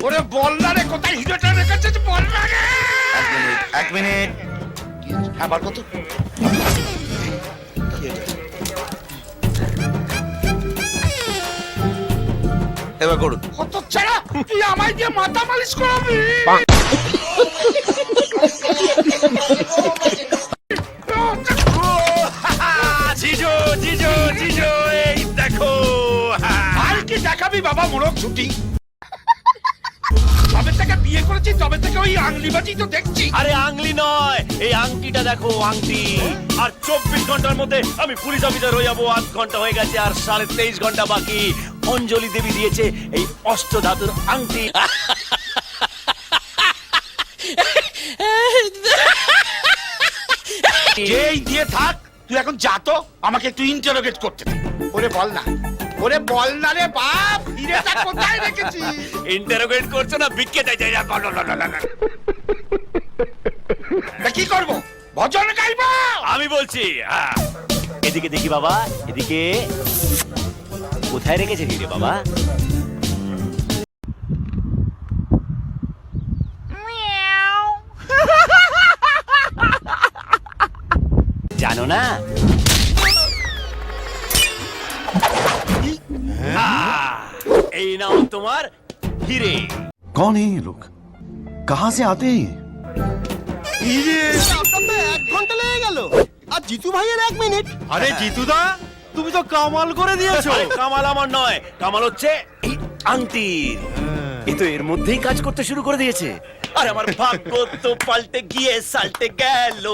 ওরে বল না রে, কোথায় হিরোটা রেখেছিস বল না রে। এক মিনিট। হ্যাঁ বার কত? এবার করুন। কত ছাড়া তুই আমায় দিয়ে মাথা মালিশ করাবি? জিজো জিজো জিজো, এই দেখো। আর কি দেখাবি বাবা মোরগ ছুটি? তবে থেকে বিয়ে করেছি তবে থেকে ওই আংলিবাজি তো দেখছি। আরে আংলি নয়, এই আংটিটা দেখো, আংটি। আর 24 ঘন্টার মধ্যে আমি পুলিশ অফিসার হয়ে যাবো। 8 ঘন্টা হয়ে গেছে আর 23.5 ঘন্টা বাকি। অঞ্জলি দেবী দিয়েছে এই অষ্টধাতুর আংটি। যেই দিয়ে থাক, তুই এখন যা তো, আমাকে একটু ইন্টারোগেট করতে দে। ওরে বল না, ওরে বল না রে বাপ, হিরেটা কোথায় রেখেছি? ইন্টারোগেট করছো না, বিক্কে দেয়। তা কি করবো? ভজন গাইবো? আমি বলছি, এদিকে দেখি বাবা, এদিকে। কোথায় রেখেছে হিরে বাবা? জানো না? এই নাও তোমার হিরে। कौन है ये लोग? कहाँ से आते हैं ये? আরে জিতুদা, তুমি তো কামাল করে দিয়েছো। কামাল আমার নয়, কামাল হচ্ছে এই আংটির। এ তো এর মধ্যেই কাজ করতে শুরু করে দিয়েছে। আর আমার ভাগ্য তো পাল্টে গিয়ে সাল্টে গেল।